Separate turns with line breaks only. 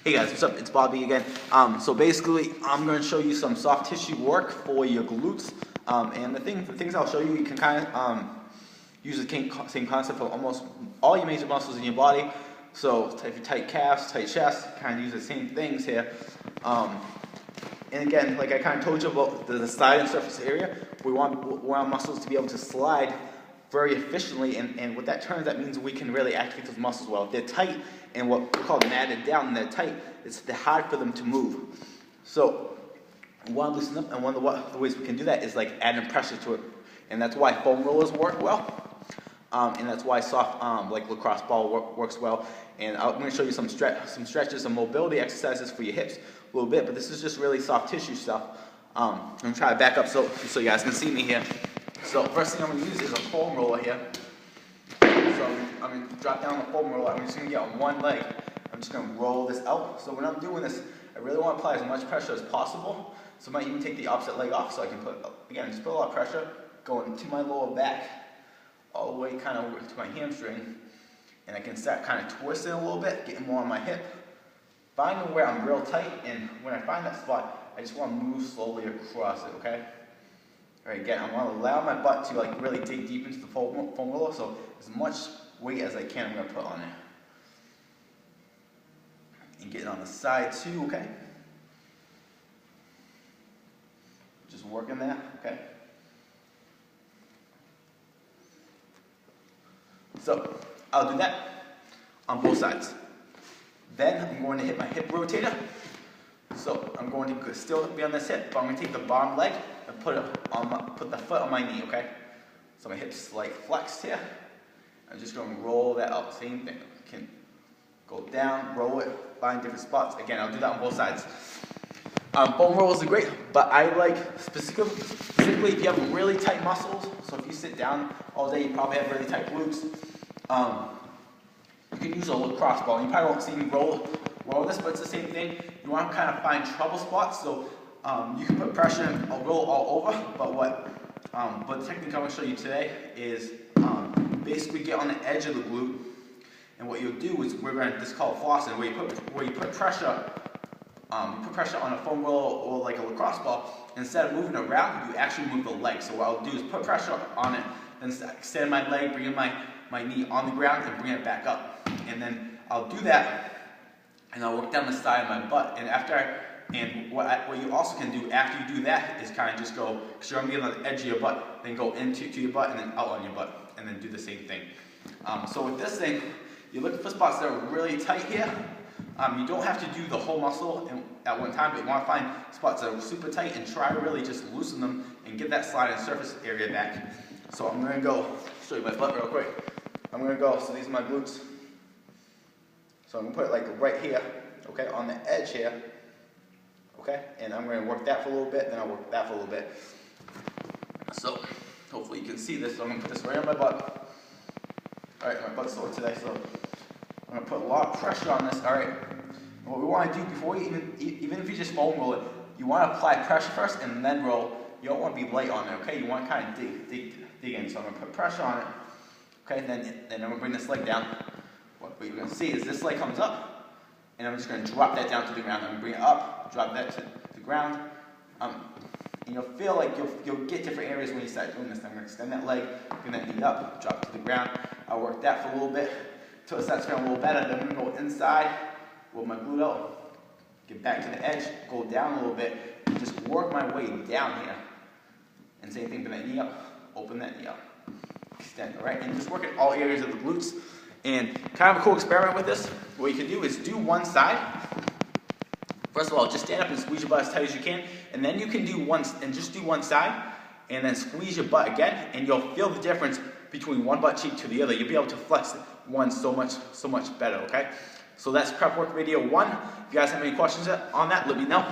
Hey guys, what's up? It's Bobby again. So basically, I'm going to show you some soft tissue work for your glutes. And the things I'll show you, you can kind of use the same concept for almost all your major muscles in your body. So if you tight calves, tight chest, kind of use the same things here. And again, like I kind of told you about the sliding surface area, we want muscles to be able to slide very efficiently, and what that turns, that means we can really activate those muscles well. If they're tight and what we call matted down and they're tight, it's hard for them to move. So we want to loosen up, and one of the ways we can do that is like adding pressure to it. And that's why foam rollers work well. And that's why soft, like lacrosse ball works well. And I'm going to show you some stretches, some mobility exercises for your hips a little bit, but this is just really soft tissue stuff. I'm going to try to back up so you guys can see me here. So first thing I'm going to use is a foam roller here. So I'm going to drop down the foam roller. I'm just going to get on one leg. I'm just going to roll this out. So when I'm doing this, I really want to apply as much pressure as possible. So I might even take the opposite leg off so I can just put a lot of pressure going to my lower back, all the way kind of over to my hamstring. And I can start kind of twisting a little bit, getting more on my hip, finding where I'm real tight, and when I find that spot, I just want to move slowly across it, okay? Alright, again, I want to allow my butt to like really dig deep into the foam roller, so as much weight as I can I'm going to put on it. And get it on the side too, okay? Just working that, okay? So, I'll do that on both sides. Then I'm going to hit my hip rotator. So I'm going to still be on this hip, but I'm going to take the bottom leg and put the foot on my knee, okay? So my hips like flexed here. I'm just going to roll that up. Same thing. I can go down, roll it, find different spots. Again, I'll do that on both sides. Foam rollers are great, but I like specifically if you have really tight muscles. So if you sit down all day, you probably have really tight glutes. You can use a lacrosse ball. You probably won't see me roll this, but it's the same thing. You want to kind of find trouble spots, so you can put pressure and roll all over. But the technique I'm going to show you today is basically get on the edge of the glute, and what you'll do is this is called flossing, where you put pressure. Put pressure on a foam roller or like a lacrosse ball. Instead of moving around, you actually move the leg. So what I'll do is put pressure on it, then extend my leg, bring my knee on the ground, and bring it back up. And then I'll do that, and I'll work down the side of my butt. And what you also can do after you do that is kind of just go, because you're going to be on the edge of your butt, then go into your butt and then out on your butt, and then do the same thing. So with this thing, you're looking for spots that are really tight here. You don't have to do the whole muscle at one time, but you want to find spots that are super tight and try to really just loosen them and get that sliding surface area back. So I'm going to go, show you my butt real quick. I'm going to go, so these are my glutes. So I'm going to put it like right here, okay, on the edge here, okay? And I'm going to work that for a little bit, then I'll work that for a little bit. So hopefully you can see this. So I'm going to put this right on my butt. Alright, my butt's sore today, so I'm going to put a lot of pressure on this. Alright, what we want to do before you even if you just foam roll it, you want to apply pressure first and then roll. You don't want to be light on it, okay? You want to kind of dig in. So I'm going to put pressure on it, okay? Then I'm going to bring this leg down. What you're going to see is this leg comes up, and I'm just going to drop that down to the ground. I'm going to bring it up, drop that to the ground. And you'll feel like you'll get different areas when you start doing this. I'm going to extend that leg, bring that knee up, drop it to the ground. I'll work that for a little bit until it starts feeling a little better. Then I'm going to go inside, roll my glute out, get back to the edge, go down a little bit, and just work my way down here. And same thing, bring that knee up, open that knee up, extend, all right? And just work at all areas of the glutes. And kind of a cool experiment with this, what you can do is do one side. First of all, just stand up and squeeze your butt as tight as you can, and then you can do one side, and then squeeze your butt again, and you'll feel the difference between one butt cheek to the other. You'll be able to flex one so much better, okay? So that's prep work video 1. If you guys have any questions on that, let me know.